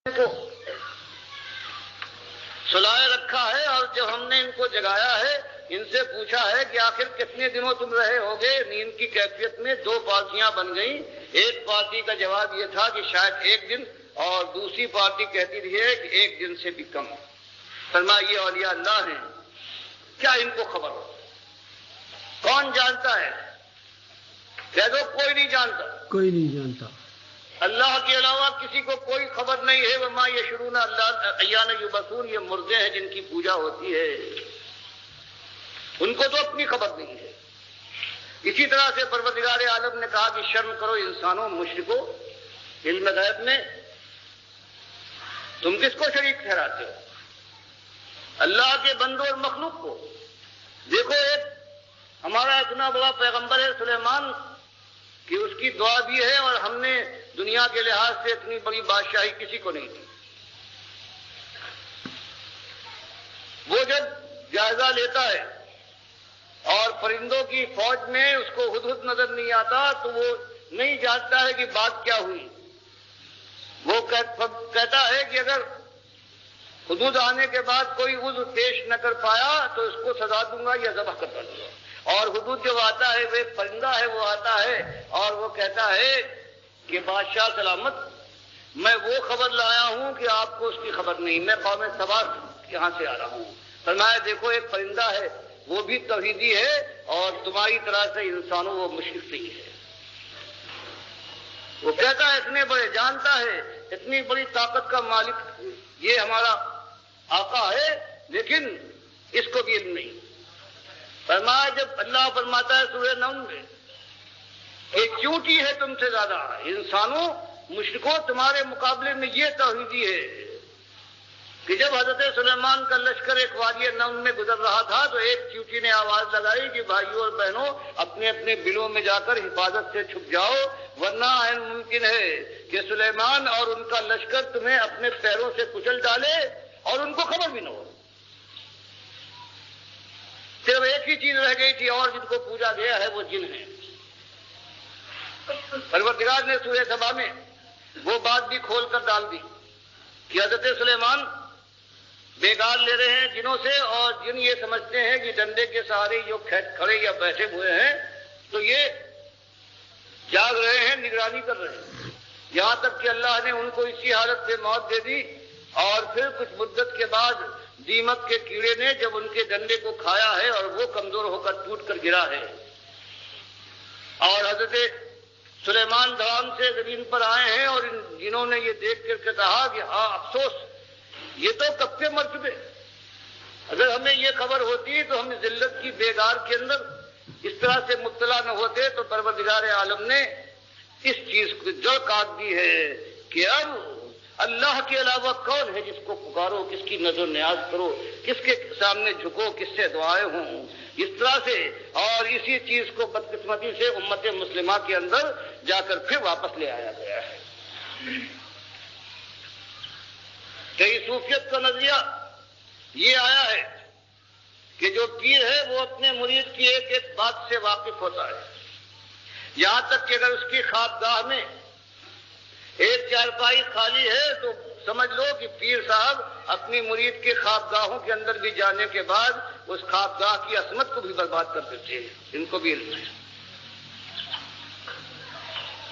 کو سلائے رکھا ہے اور جب ہم نے ان کو جگایا ہے ان سے پوچھا ہے کہ آخر کتنے دنوں تم رہے ہوگے نیند کی کیفیت میں؟ دو پارٹیاں بن گئیں. ایک پارٹی کا جواب یہ تھا کہ شاید ایک دن، اور دوسری پارٹی کہتی رہی ہے کہ ایک دن سے بھی کم. فرمایا یہ اولیاء اللہ ہیں، کیا ان کو خبر ہو؟ کون جانتا ہے؟ کہہ دو کوئی نہیں جانتا. کوئی نہیں جانتا. اللہ کے علاوہ کسی کو کوئی خبر نہیں ہے. وما یشعرون اللہ ایان یبعثون، یہ مردے ہیں جن کی پوجا ہوتی ہے، ان کو تو اپنی خبر نہیں ہے. اسی طرح سے پروردگار عالم نے کہا کہ شرم کرو انسانوں مشرکو، علم غیب میں تم کس کو شریک ٹھہراتے ہو؟ اللہ کے بندوں اور مخلوق کو. دیکھو ایک ہمارا اتنا بڑا پیغمبر ہے سلیمان کہ اس کی دعا بھی ہے، اور ہم نے دنیا کے لحاظ سے اتنی بڑی بادشاہی کسی کو نہیں دی. وہ جب جائزہ لیتا ہے اور پرندوں کی فوج میں اس کو ہدہد نظر نہیں آتا تو وہ نہیں جانتا ہے کہ بات کیا ہوئی. وہ کہتا ہے کہ اگر ہدہد آنے کے بعد کوئی عذر پیش نہ کر پایا تو اس کو سزا دوں گا یا ذبح کر دوں گا. اور ہدہد جب آتا ہے وہ ایک پرندہ ہے، وہ آتا ہے اور وہ کہتا ہے کہ بادشاہ سلامت، میں وہ خبر لایا ہوں کہ آپ کو اس کی خبر نہیں، میں قوم سبا یہاں سے آ رہا ہوں. فرمایا دیکھو ایک پرندہ ہے وہ بھی توحیدی ہے اور تمہاری طرح سے انسانوں وہ مشرک نہیں ہے. وہ کہتا ہے اتنے بڑے جانتا ہے، اتنی بڑی طاقت کا مالک یہ ہمارا آقا ہے، لیکن اس کو بھی علم نہیں. فرمایا جب اللہ فرماتا ہے سورہ نمل میں کہ چونٹی ہے تم سے زیادہ، انسانوں مشرکوں تمہارے مقابلے میں یہ توحیدی ہے، کہ جب حضرت سلیمان کا لشکر ایک وادی نمل میں گزر رہا تھا تو ایک چیونٹی نے آواز لگائی کہ بھائیوں اور بہنوں اپنے اپنے بلوں میں جا کر حفاظت سے چھپ جاؤ، ورنہ عین ممکن ہے کہ سلیمان اور ان کا لشکر تمہیں اپنے پیروں سے کچل ڈالے اور ان کو خبر بھی نہ ہو. صرف ایک ہی چیز رہ گئی تھی اور جن کو پوجا گیا ہے وہ جن ہیں. پروردگار نے سورہ سبا میں وہ بات بھی کھول کر ڈال دی کہ حضرت سلیمان بیگار لے رہے ہیں جنوں سے، اور جن یہ سمجھتے ہیں کہ ڈنڈے کے سہارے جو کھڑے یا بیٹھے ہوئے ہیں تو یہ جاگ رہے ہیں، نگرانی کر رہے ہیں، یہاں تک کہ اللہ نے ان کو اسی حالت سے موت دے دی. اور پھر کچھ مدت کے بعد دیمک کے کیڑے نے جب ان کے ڈنڈے کو کھایا ہے اور وہ کمزور ہو کر ٹوٹ کر گرا ہے، اور حضرت سلیمان دھڑام سے زمین پر آئے ہیں اور جنہوں نے یہ دیکھ کر کہا کہ ہاں افسوس یہ تو کب کے مر چکے، اگر ہمیں یہ خبر ہوتی تو ہم ذلت کی بیگار کے اندر اس طرح سے مبتلا نہ ہوتے. تو پروردگار عالم نے اس چیز کو جڑ کاٹ دی ہے کہ اب اللہ کے علاوہ کون ہے جس کو پکارو، کس کی نظر نیاز کرو، کس کے سامنے جھکو، کس سے دعائیں ہوں. اس طرح سے اور اسی چیز کو بدقسمتی سے امت مسلمہ کے اندر جا کر پھر واپس لے آیا گیا ہے. کئی صوفیت کا نظریہ یہ آیا ہے کہ جو پیر ہے وہ اپنے مرید کی ایک ایک بات سے واقف ہوتا ہے، یہاں تک کہ اگر اس کی خوابگاہ میں ایک چارپائی خالی ہے تو سمجھ لو کہ پیر صاحب اپنی مرید کے خوابگاہوں کے اندر بھی جانے کے بعد اس خوابگاہ کی عصمت کو بھی برباد کر دیتے ہیں. ان کو بھی علم ہے.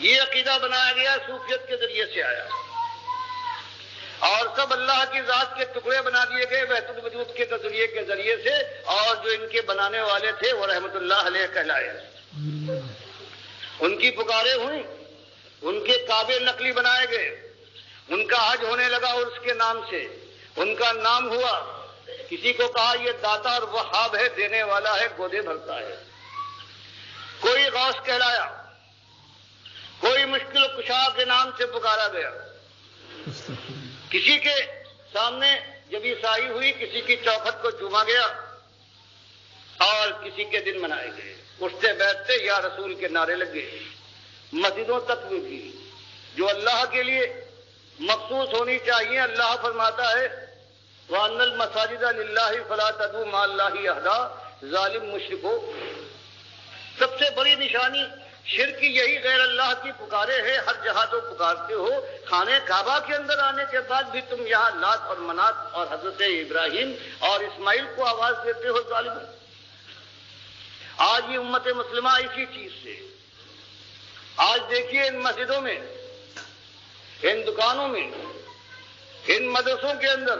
یہ عقیدہ بنایا گیا صوفیت کے ذریعے سے آیا، اور سب اللہ کی ذات کے ٹکڑے بنا دیے گئے وحدت الوجود کے نظریے کے ذریعے سے، اور جو ان کے بنانے والے تھے وہ رحمت اللہ علیہ کہلائے. ان کی پکاریں ہوئیں، ان کے کعبے نقلی بنائے گئے، ان کا حج ہونے لگا عرس کے نام سے، ان کا نام ہوا. کسی کو کہا یہ داتا اور وہاب ہے، دینے والا ہے، گودے بھرتا ہے. کوئی غوث کہلایا، کوئی مشکل کشا کے نام سے پکارا گیا. کسی کے سامنے جب عیسائی ہوئی کسی کی چوکھٹ کو چوما گیا، اور کسی کے دن منائے گئے. اٹھتے بیٹھتے یا رسول کے نعرے لگے. مسجدوں تک بھی کی جو اللہ کے لیے مخصوص ہونی چاہیے. اللہ فرماتا ہے وَأَنَّ الْمَسَاجِدَ لِلَّهِ فَلَا تَدْعُوا مَعَ اللَّهِ أَحَدًا. ظالم مشرکو، سب سے بڑی نشانی شرک یہی غیر اللہ کی پکارے ہے، ہر جگہ تو پکارتے ہو، خانہ کعبہ کے اندر آنے کے بعد بھی تم یہاں لات اور منات اور حضرت ابراہیم اور اسماعیل کو آواز دیتے ہو ظالم۔ آج یہ امت مسلمہ اسی چیز سے، آج دیکھیے ان مسجدوں میں، ان دکانوں میں، ان مدرسوں کے اندر،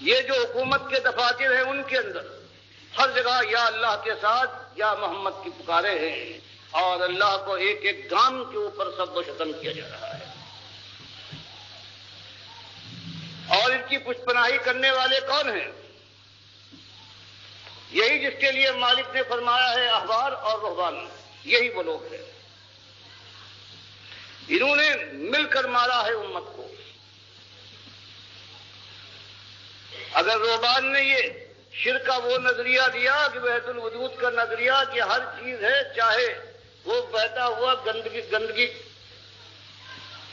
یہ جو حکومت کے دفاتر ہیں ان کے اندر ہر جگہ یا اللہ کے ساتھ یا محمد کی پکارے ہیں، اور اللہ کو ایک ایک گام کے اوپر سب و شتم کیا جا رہا ہے۔ اور ان کی پشت پناہی کرنے والے کون ہیں؟ یہی جس کے لیے مالک نے فرمایا ہے احبار اور رہبان، یہی وہ لوگ ہیں، انہوں نے مل کر مارا ہے امت کو۔ اگر رہبان نے یہ شرک کا وہ نظریہ دیا کہ وحدت الوجود کا نظریہ کہ ہر چیز ہے، چاہے وہ بہتا ہوا گندگی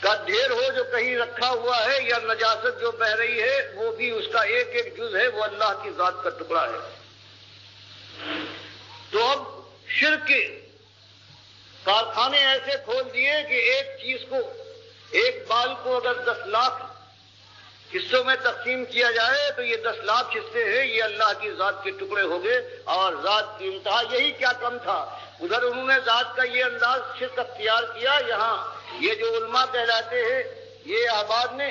کا ڈھیر ہو جو کہیں رکھا ہوا ہے، یا نجاست جو بہ رہی ہے وہ بھی اس کا ایک ایک جز ہے، وہ اللہ کی ذات کا ٹکڑا ہے، تو اب شرک کے کارخانے ایسے کھول دیے کہ ایک چیز کو، ایک بال کو اگر 10 لاکھ حصوں میں تقسیم کیا جائے تو یہ 10 لاکھ حصے ہیں، یہ اللہ کی ذات کے ٹکڑے ہو گئے، اور ذات کی انتہا یہی کیا کم تھا۔ ادھر انہوں نے ذات کا یہ انداز شرک اختیار کیا، یہاں یہ جو علماء کہلاتے ہیں، یہ احباب نے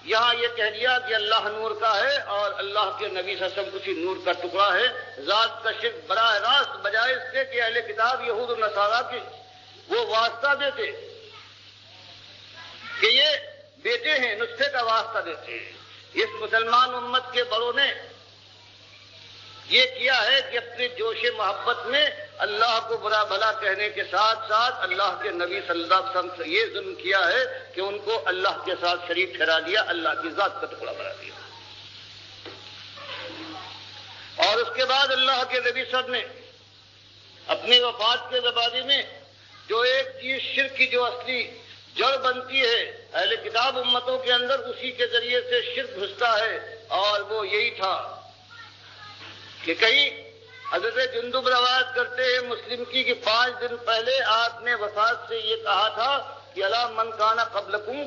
یہاں یہ کہہ دیا کہ اللہ نور کا ہے اور اللہ کے نبی صلی اللہ علیہ وسلم کسی نور کا ٹکڑا ہے۔ ذات کا شرک براہ راست، بجائے اس سے کہ اہل کتاب یہود و نصارہ کی وہ واسطہ دیتے کہ یہ بیٹے ہیں، نسخے کا واسطہ دیتے ہیں، اس مسلمان امت کے بڑوں نے یہ کیا ہے کہ اپنے جوش محبت میں اللہ کو برا بھلا کہنے کے ساتھ ساتھ اللہ کے نبی صلی اللہ علیہ وسلم سے یہ ظلم کیا ہے کہ ان کو اللہ کے ساتھ شریک ٹھہرا دیا، اللہ کی ذات کا ٹکڑا بنا دیا۔ اور اس کے بعد اللہ کے نبی صلی اللہ علیہ وسلم نے اپنی وفات کے زمانے میں جو ایک چیز شرک کی جو اصلی جڑ بنتی ہے اہل کتاب امتوں کے اندر، اسی کے ذریعے سے شرک گھستا ہے، اور وہ یہی تھا کہ کہیں حضرت جندب روایت کرتے ہیں مسلم کی کہ 5 دن پہلے آپ نے وفات سے یہ کہا تھا کہ الا من کان قبلکم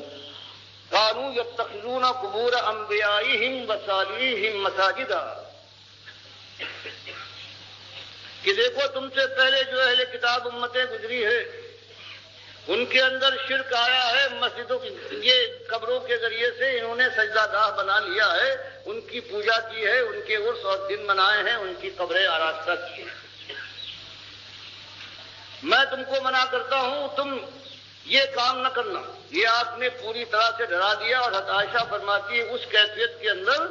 کانوا یتخذون قبور انبیائہم وصالحیہم مساجدا، کہ دیکھو تم سے پہلے جو اہل کتاب امتیں گزری ہے ان کے اندر شرک آیا ہے، مسجدوں کی یہ قبروں کے ذریعے سے انہوں نے سجدہ گاہ بنا لیا ہے، ان کی پوجا کی ہے، ان کے عرس اور دن منائے ہیں، ان کی قبریں آراستہ کی ہیں۔ میں تم کو منع کرتا ہوں تم یہ کام نہ کرنا، یہ آپ نے پوری طرح سے ڈرا دیا۔ اور حضرت عائشہ فرماتی ہے اس کیفیت کے اندر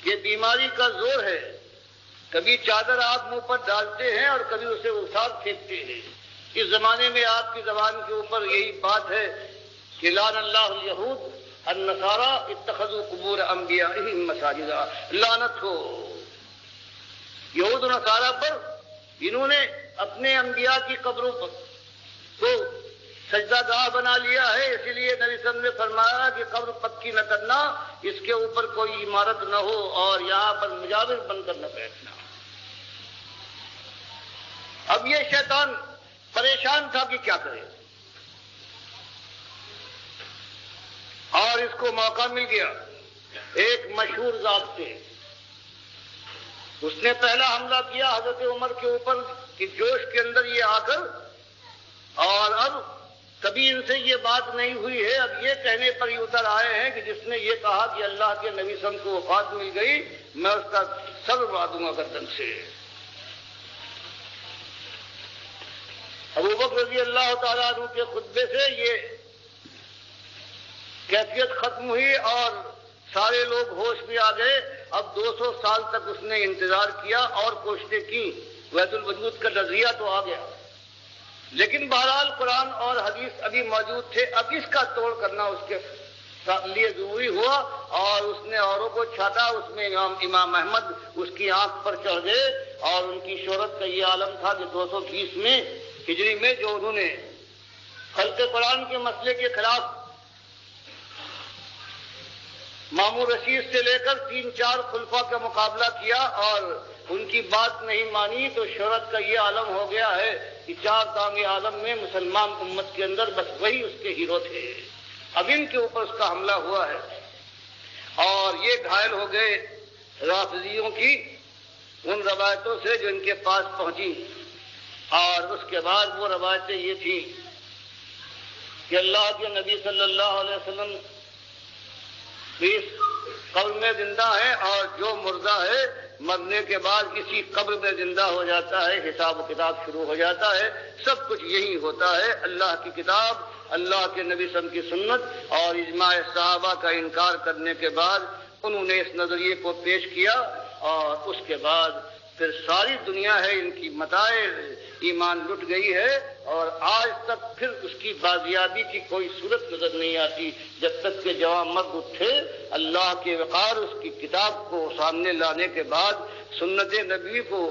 کہ بیماری کا زور ہے، کبھی چادر آپ منہ پر ڈالتے ہیں اور کبھی اسے اٹھا پھینکتے ہیں۔ اس زمانے میں آپ کی زبان کے اوپر یہی بات ہے کہ لعن اللہ الیہود النصارى اتخذوا قبور انبیائہم مساجدا، لعنت ہو یہود و نصارہ پر، انہوں نے اپنے انبیاء کی قبروں پر کو سجدہ گاہ بنا لیا ہے۔ اسی لیے نبی صلی اللہ علیہ وسلم نے فرمایا کہ قبر پکی نہ کرنا، اس کے اوپر کوئی عمارت نہ ہو، اور یہاں پر مجاور بن کر نہ بیٹھنا۔ اب یہ شیطان پریشان تھا کہ کیا کرے، اور اس کو موقع مل گیا ایک مشہور ذات سے۔ اس نے پہلا حملہ کیا حضرت عمر کے اوپر کہ جوش کے اندر یہ آ کر، اور اب کبھی ان سے یہ بات نہیں ہوئی ہے، اب یہ کہنے پر ہی اتر آئے ہیں کہ جس نے یہ کہا کہ اللہ کے نبی صلی اللہ علیہ وسلم کو وفات مل گئی، میں اس کا سر اڑا دوں گا گردن سے۔ ابوبکر رضی اللہ تعالیٰ عنہ کے خطبے سے یہ کیفیت ختم ہوئی اور سارے لوگ ہوش میں آ گئے۔ اب 200 سال تک اس نے انتظار کیا اور کوششیں کی، وحدت الوجود کا نظریہ تو آ گیا، لیکن بہرحال قرآن اور حدیث ابھی موجود تھے۔ اب اس کا توڑ کرنا اس کے لیے ضروری ہوا، اور اس نے اوروں کو چھاٹا۔ اس میں امام احمد اس کی آنکھ پر چڑھ گئے، اور ان کی شہرت کا یہ عالم تھا کہ 220 میں ہجری میں جو انہوں نے خلق قرآن کے مسئلے کے خلاف مامون رشید سے لے کر 3-4 خلفاء کا مقابلہ کیا اور ان کی بات نہیں مانی، تو شہرت کا یہ عالم ہو گیا ہے کہ چار دانگ عالم میں مسلمان امت کے اندر بس وہی اس کے ہیرو تھے. اب ان کے اوپر اس کا حملہ ہوا ہے اور یہ گھائل ہو گئے رافضیوں کی ان روایتوں سے جو ان کے پاس پہنچی. اور اس کے بعد وہ روایتیں یہ تھیں کہ اللہ کے نبی صلی اللہ علیہ وسلم اس قبر میں زندہ ہے اور جو مردہ ہے مرنے کے بعد اسی قبر میں زندہ ہو جاتا ہے, حساب و کتاب شروع ہو جاتا ہے. سب کچھ یہی ہوتا ہے. اللہ کی کتاب, اللہ کے نبی صلی اللہ علیہ وسلم کی سنت اور اجماع صحابہ کا انکار کرنے کے بعد انہوں نے اس نظریے کو پیش کیا اور اس کے بعد پھر ساری دنیا ہے ان کی متاع ایمان لٹ گئی ہے اور آج تک پھر اس کی بازیابی کی کوئی صورت نظر نہیں آتی جب تک کہ جوان مرد اٹھے اللہ کے وقار اس کی کتاب کو سامنے لانے کے بعد, سنت نبی کو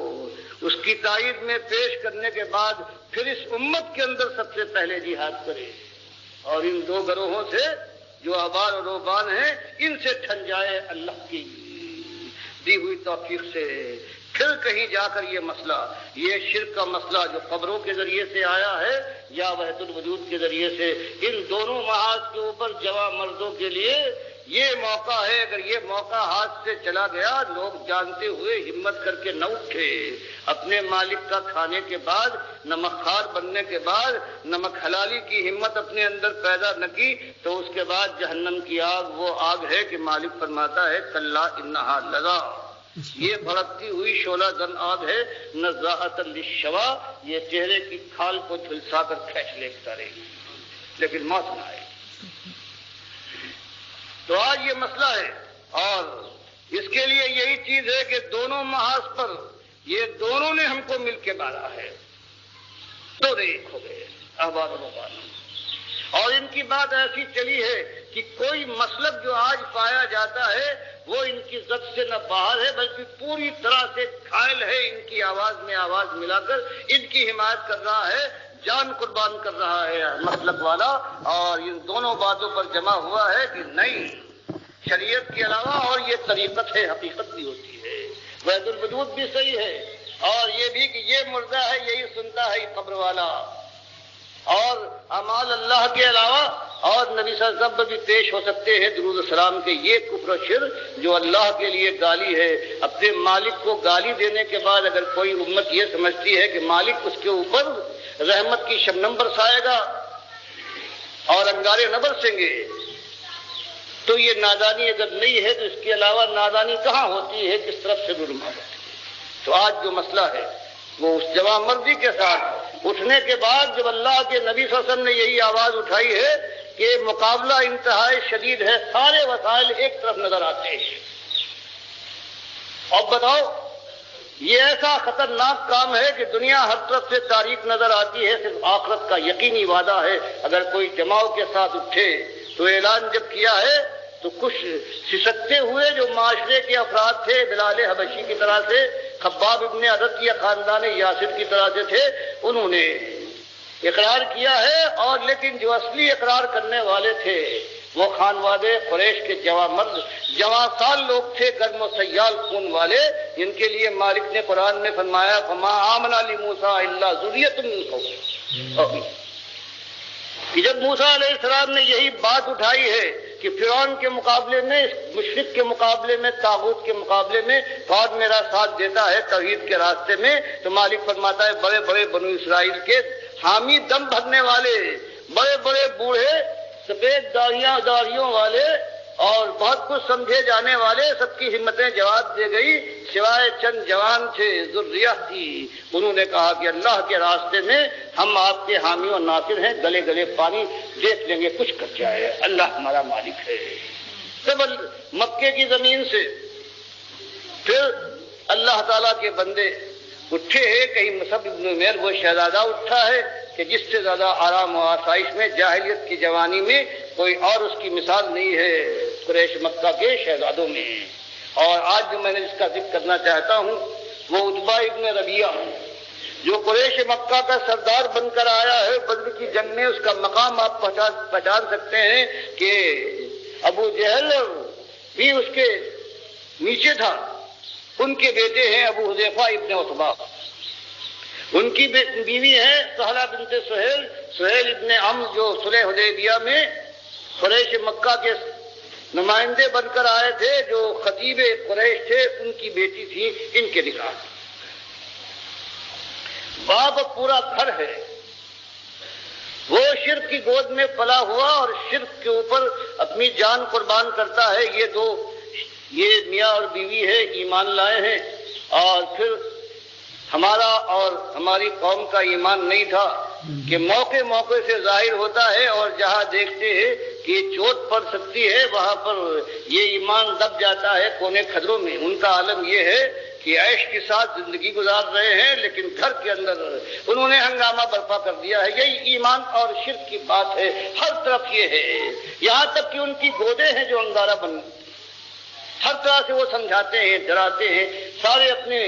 اس کی تائید میں پیش کرنے کے بعد پھر اس امت کے اندر سب سے پہلے جہاد کرے اور ان دو گروہوں سے جو آبار و روبان ہیں ان سے ٹھن جائے اللہ کی دی ہوئی توفیق سے. پھر کہیں جا کر یہ مسئلہ, یہ شرک کا مسئلہ جو قبروں کے ذریعے سے آیا ہے یا وحدت الوجود کے ذریعے سے, ان دونوں محاذ کے اوپر جوان مردوں کے لیے یہ موقع ہے. اگر یہ موقع ہاتھ سے چلا گیا, لوگ جانتے ہوئے ہمت کر کے نہ اٹھے, اپنے مالک کا کھانے کے بعد, نمک خوار بننے کے بعد نمک حلالی کی ہمت اپنے اندر پیدا نہ کی تو اس کے بعد جہنم کی آگ وہ آگ ہے کہ مالک فرماتا ہے کلا انہا لظا, یہ بھڑکتی ہوئی شعلہ زن آگ ہے, نزاعۃ للشوا, یہ چہرے کی کھال کو جھلسا کر کھینچ لیتا رہے گی لیکن موت نہ آئے. تو آج یہ مسئلہ ہے اور اس کے لیے یہی چیز ہے کہ دونوں محاذ پر یہ دونوں نے ہم کو مل کے مارا ہے, دو ایک ہو گئے احباب و ربان. اور ان کی بات ایسی چلی ہے کہ کوئی مسلک جو آج پایا جاتا ہے وہ ان کی ضد سے نہ باہر ہے بلکہ پوری طرح سے گھائل ہے, ان کی آواز میں آواز ملا کر ان کی حمایت کر رہا ہے, جان قربان کر رہا ہے مسلک والا. اور ان دونوں باتوں پر جمع ہوا ہے کہ نہیں, شریعت کے علاوہ اور یہ طریقت ہے, حقیقت بھی ہوتی ہے, وحدت الوجود بھی صحیح ہے اور یہ بھی کہ یہ مردہ ہے یہی سنتا ہے یہ قبر والا, اور اعمال اللہ کے علاوہ اور نبی صلی اللہ علیہ وسلم بھی پیش ہو سکتے ہیں درود السلام کے. یہ کفر و شرک جو اللہ کے لیے گالی ہے, اپنے مالک کو گالی دینے کے بعد اگر کوئی امت یہ سمجھتی ہے کہ مالک اس کے اوپر رحمت کی شبنم برسائے گا اور انگارے نہ برسیں گے تو یہ نادانی اگر نہیں ہے تو اس کے علاوہ نادانی کہاں ہوتی ہے, کس طرف سے رونما ہوتی ہے. تو آج جو مسئلہ ہے وہ اس جوان مردی کے ساتھ اٹھنے کے بعد جب اللہ کے نبی صلی اللہ علیہ وسلم نے یہی آواز اٹھائی ہے کہ مقابلہ انتہائی شدید ہے, سارے وسائل ایک طرف نظر آتے ہیں. اب بتاؤ یہ ایسا خطرناک کام ہے کہ دنیا ہر طرف سے تاریخ نظر آتی ہے, صرف آخرت کا یقینی وعدہ ہے. اگر کوئی جماؤ کے ساتھ اٹھے تو اعلان جب کیا ہے تو کچھ سسکتے ہوئے جو معاشرے کے افراد تھے, بلال حبشی کی طرح سے, خباب ابن عدد یا خاندان یاسر کی طرح سے تھے, انہوں نے اقرار کیا ہے. اور لیکن جو اصلی اقرار کرنے والے تھے وہ خانوادے قریش کے جوان مرد, جوان سال لوگ تھے, گرم و سیال خون والے, جن کے لیے مالک نے قرآن میں فرمایا فما آمن لموسیٰ الا ذریۃ من قومہ, کہ جب موسیٰ علیہ السلام نے یہی بات اٹھائی ہے کہ فرعون کے مقابلے میں, مشرک کے مقابلے میں, طاغوت کے مقابلے میں فوج میرا ساتھ دیتا ہے توحید کے راستے میں, تو مالک فرماتا ہے بڑے بڑے بنو اسرائیل کے حامی دم بھرنے والے, بڑے بڑے بوڑھے سفید داڑھیوں والے اور بہت کچھ سمجھے جانے والے, سب کی ہمتیں جواب دے گئی سوائے چند جوان تھے ذریہ تھی. انہوں نے کہا کہ اللہ کے راستے میں ہم آپ کے حامی و ناصر ہیں, گلے گلے پانی دیکھ لیں گے کچھ کر جائے, اللہ ہمارا مالک ہے. تب مکے کی زمین سے پھر اللہ تعالیٰ کے بندے اٹھے ہیں. کہیں مصعب ابن عمیر وہ شہزادہ اٹھا ہے کہ جس سے زیادہ آرام و آسائش میں جاہلیت کی جوانی میں کوئی اور اس کی مثال نہیں ہے قریش مکہ کے شہزادوں میں. اور آج جو میں نے جس کا ذکر کرنا چاہتا ہوں وہ عتبہ ابن ربیعہ جو قریش مکہ کا سردار بن کر آیا ہے بدر کی جنگ میں. اس کا مقام آپ پہچان سکتے ہیں کہ ابو جہل بھی اس کے نیچے تھا. ان کے بیٹے ہیں ابو حذیفہ ابن عتبہ. ان کی بیوی ہے سہلہ بنت سہیل ابن عمرو جو صلح حدیبیہ میں قریش مکہ کے نمائندے بن کر آئے تھے، جو خطیب قریش تھے، ان کی بیٹی تھی، ان کے نکاح۔ باپ پورا گھر ہے، وہ شرک کی گود میں پلا ہوا اور شرک کے اوپر اپنی جان قربان کرتا ہے۔ یہ میاں اور بیوی ہے، ایمان لائے ہیں، اور پھر ہمارا اور ہماری قوم کا ایمان نہیں تھا کہ موقع سے ظاہر ہوتا ہے، اور جہاں دیکھتے ہیں کہ یہ چوٹ پڑ سکتی ہے وہاں پر یہ ایمان دب جاتا ہے کونے کھدروں میں۔ ان کا عالم یہ ہے کہ عیش کے ساتھ زندگی گزار رہے ہیں، لیکن گھر کے اندر انہوں نے ہنگامہ برپا کر دیا ہے۔ یہی ایمان اور شرک کی بات ہے، ہر طرف یہ ہے، یہاں تک کہ ان کی گودیں ہیں جو انگارہ بن، ہر طرح سے وہ سمجھاتے ہیں، ڈراتے ہیں، سارے اپنے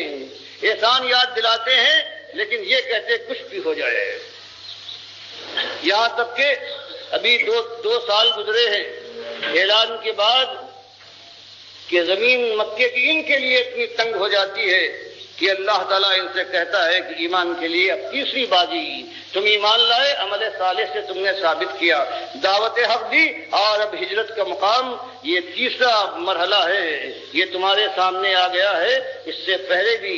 احسان یاد دلاتے ہیں، لیکن یہ کہتے کچھ بھی ہو جائے۔ یہاں تک کہ ابھی دو سال گزرے ہیں اعلان کے بعد کہ زمین مکے کی ان کے لیے اتنی تنگ ہو جاتی ہے کہ اللہ تعالیٰ ان سے کہتا ہے کہ ایمان کے لیے اب تیسری بازی، تم ایمان لائے، عمل صالح سے تم نے ثابت کیا، دعوت حق دی، اور اب ہجرت کا مقام یہ تیسرا مرحلہ ہے، یہ تمہارے سامنے آ گیا ہے۔ اس سے پہلے بھی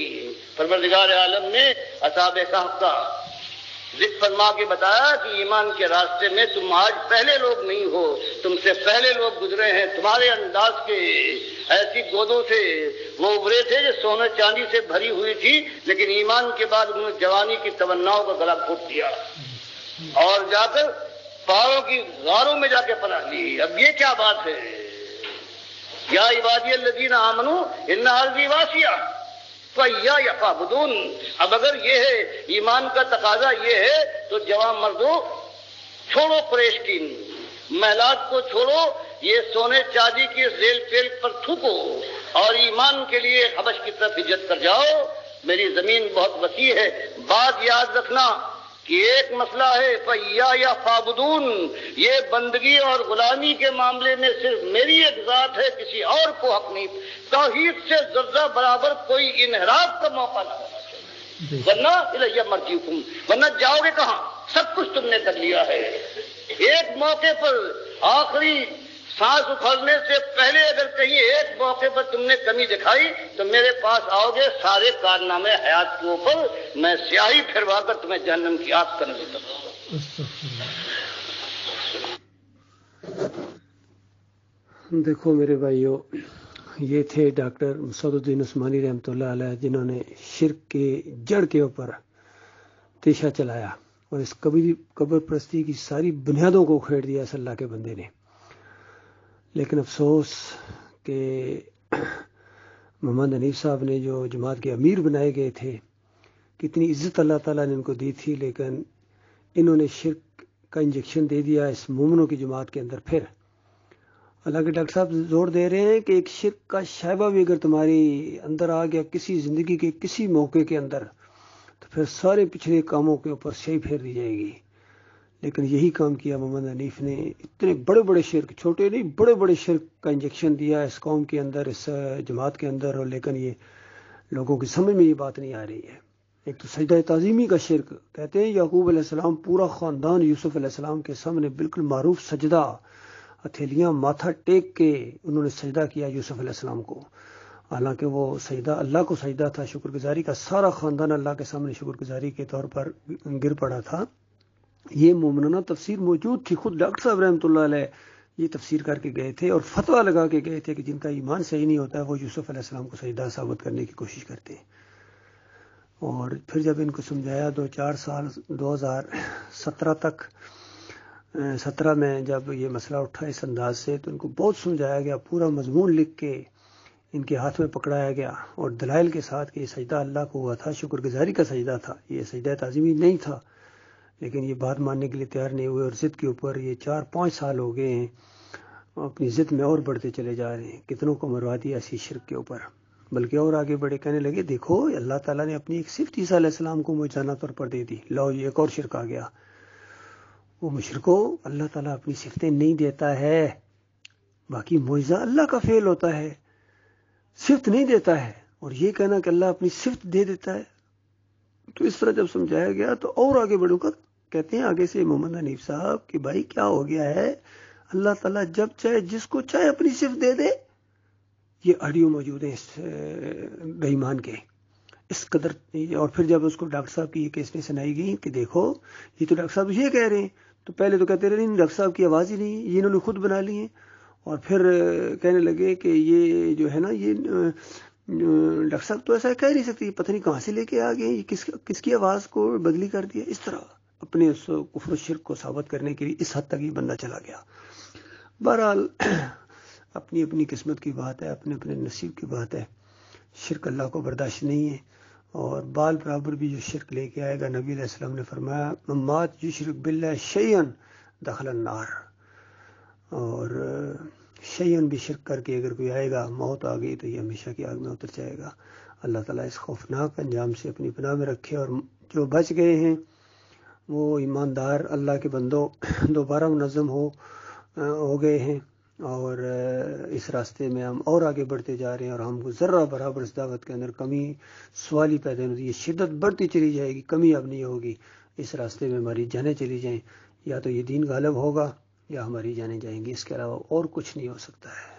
پروردگار عالم نے اصحاب کہف کا ذکر فرما کے بتایا کہ ایمان کے راستے میں تم آج پہلے لوگ نہیں ہو، تم سے پہلے لوگ گزرے ہیں، تمہارے انداز کے ایسی گودوں سے وہ ابھرے تھے جو سونے چاندی سے بھری ہوئی تھی، لیکن ایمان کے بعد انہوں نے جوانی کی تمناؤں کا گلا گھونٹ دیا اور جا کر پہاڑوں کی غاروں میں جا کے پناہ لی۔ اب یہ کیا بات ہے؟ یا عبادی الذین آمنوا ان ارضی واسعہ فإیایا فاعبدون۔ اب اگر یہ ہے ایمان کا تقاضا یہ ہے تو جوان مردوں چھوڑو قریش کی محلات کو، چھوڑو یہ سونے چاندی کی ریل پیل پر تھوکو اور ایمان کے لیے حبش کی طرف ہجرت کر جاؤ۔ میری زمین بہت وسیع ہے۔ بات یاد رکھنا کہ ایک مسئلہ ہے فإیایا فاعبدون، یہ بندگی اور غلامی کے معاملے میں صرف میری ایک ذات ہے، کسی اور کو حق نہیں۔ توحید سے ذرہ برابر کوئی انحراف کا موقع نہ ہونا چاہیے، ورنہ الیہ مرجعکم، ورنہ جاؤ گے کہاں؟ سب کچھ تم نے کر لیا ہے۔ ایک موقع پر آخری سانس اکھڑنے سے پہلے اگر کہیں ایک موقع پر تم نے کمی دکھائی تو میرے پاس آؤ گے، سارے کارنامے حیات کے اوپر میں سیاہی پھروا کر تمہیں جہنم کی آگ کا نظر دکھاؤں گا۔ دیکھو میرے بھائیو، یہ تھے ڈاکٹر مسعود الدین عثمانی رحمۃ اللہ علیہ، جنہوں نے شرک کے جڑ کے اوپر تیشہ چلایا اور اس قبر پرستی کی ساری بنیادوں کو کھیڑ دیا اس اللہ کے بندے نے۔ لیکن افسوس کہ محمد حنیف صاحب نے جو جماعت کے امیر بنائے گئے تھے، کتنی عزت اللہ تعالیٰ نے ان کو دی تھی، لیکن انہوں نے شرک کا انجیکشن دے دیا اس مومنوں کی جماعت کے اندر۔ پھر حالانکہ ڈاکٹر صاحب زور دے رہے ہیں کہ ایک شرک کا شائبہ بھی اگر تمہاری اندر آ گیا کسی زندگی کے کسی موقع کے اندر تو پھر سارے پچھلے کاموں کے اوپر سیاہی پھیر دی جائے گی۔ لیکن یہی کام کیا محمد حنیف نے، اتنے بڑے بڑے شرک، چھوٹے نہیں بڑے بڑے شرک کا انجیکشن دیا اس قوم کے اندر، اس جماعت کے اندر، اور لیکن یہ لوگوں کی سمجھ میں یہ بات نہیں آ رہی ہے۔ ایک تو سجدہ تعظیمی کا شرک، کہتے ہیں یعقوب علیہ السلام پورا خاندان یوسف علیہ السلام کے سامنے بالکل معروف سجدہ، ہتھیلیاں ماتھا ٹیک کے انہوں نے سجدہ کیا یوسف علیہ السلام کو، حالانکہ وہ سجدہ اللہ کو سجدہ تھا، شکر گزاری کا، سارا خاندان اللہ کے سامنے شکر گزاری کے طور پر گر پڑا تھا۔ یہ مومنانہ تفسیر موجود تھی، خود ڈاکٹر صاحب رحمۃ اللہ علیہ یہ تفسیر کر کے گئے تھے اور فتویٰ لگا کے گئے تھے کہ جن کا ایمان صحیح نہیں ہوتا ہے وہ یوسف علیہ السلام کو سجدہ ثابت کرنے کی کوشش کرتے ہیں۔ اور پھر جب ان کو سمجھایا 2-4 سال 2017 تک 17 میں جب یہ مسئلہ اٹھا اس انداز سے تو ان کو بہت سمجھایا گیا، پورا مضمون لکھ کے ان کے ہاتھ میں پکڑایا گیا اور دلائل کے ساتھ کہ یہ سجدہ اللہ کو ہوا تھا، شکر گزاری کا سجدہ تھا، یہ سجدہ تعظیمی نہیں تھا۔ لیکن یہ بات ماننے کے لیے تیار نہیں ہوئے اور ضد کے اوپر یہ 4-5 سال ہو گئے ہیں، اپنی ضد میں اور بڑھتے چلے جا رہے ہیں، کتنوں کو مروا دیا اسی شرک کے اوپر، بلکہ اور آگے بڑھے، کہنے لگے دیکھو اللہ تعالیٰ نے اپنی ایک صفت عیسیٰ علیہ السلام کو معجزانہ طور پر دے دی، لو یہ ایک اور شرک آ گیا۔ وہ مشرکو، اللہ تعالیٰ اپنی صفتیں نہیں دیتا ہے، باقی معجزہ اللہ کا فعل ہوتا ہے، صفت نہیں دیتا ہے، اور یہ کہنا کہ اللہ اپنی صفت دے دیتا ہے، تو اس طرح جب سمجھایا گیا تو اور آگے بڑھوں گا. کہتے ہیں آگے سے محمد حنیف صاحب کہ بھائی کیا ہو گیا ہے, اللہ تعالیٰ جب چاہے جس کو چاہے اپنی صفت دے دے. یہ آڈیو موجود ہے اس بے ایمان کے اس قدر. اور پھر جب اس کو ڈاکٹر صاحب کی یہ کیس میں سنائی گئی کہ دیکھو یہ تو ڈاکٹر صاحب یہ کہہ رہے ہیں, تو پہلے تو کہتے رہے نہیں ڈاکٹر صاحب کی آواز ہی نہیں, یہ انہوں نے خود بنا لی ہے. اور پھر کہنے لگے کہ یہ جو ہے نا یہ ڈاکٹر صاحب تو ایسا کہہ نہیں سکتے, پتہ نہیں کہاں سے لے کے آ گئے, یہ کس کی آواز کو بدلی کر دیا. اس طرح اپنے اس کفر و شرک کو ثابت کرنے کے لیے اس حد تک یہ بندہ چلا گیا. بہرحال اپنی اپنی قسمت کی بات ہے, اپنے اپنے نصیب کی بات ہے. شرک اللہ کو برداشت نہیں ہے, اور بال برابر بھی جو شرک لے کے آئے گا, نبی علیہ السلام نے فرمایا مات یشرک باللہ شیئن دخل النار. اور شیئن بھی شرک کر کے اگر کوئی آئے گا, موت آ گئی تو یہ ہمیشہ کی آگ میں اتر جائے گا. اللہ تعالیٰ اس خوفناک انجام سے اپنی پناہ میں رکھے. اور جو بچ گئے ہیں وہ ایماندار اللہ کے بندوں دوبارہ منظم ہو گئے ہیں, اور اس راستے میں ہم اور آگے بڑھتے جا رہے ہیں. اور ہم کو ذرہ برابر اس دعوت کے اندر کمی سوالی پیدا ہوتی ہے, یہ شدت بڑھتی چلی جائے گی, کمی اب نہیں ہوگی. اس راستے میں ہماری جانیں چلی جائیں, یا تو یہ دین غالب ہوگا یا ہماری جانیں جائیں گی, اس کے علاوہ اور کچھ نہیں ہو سکتا ہے.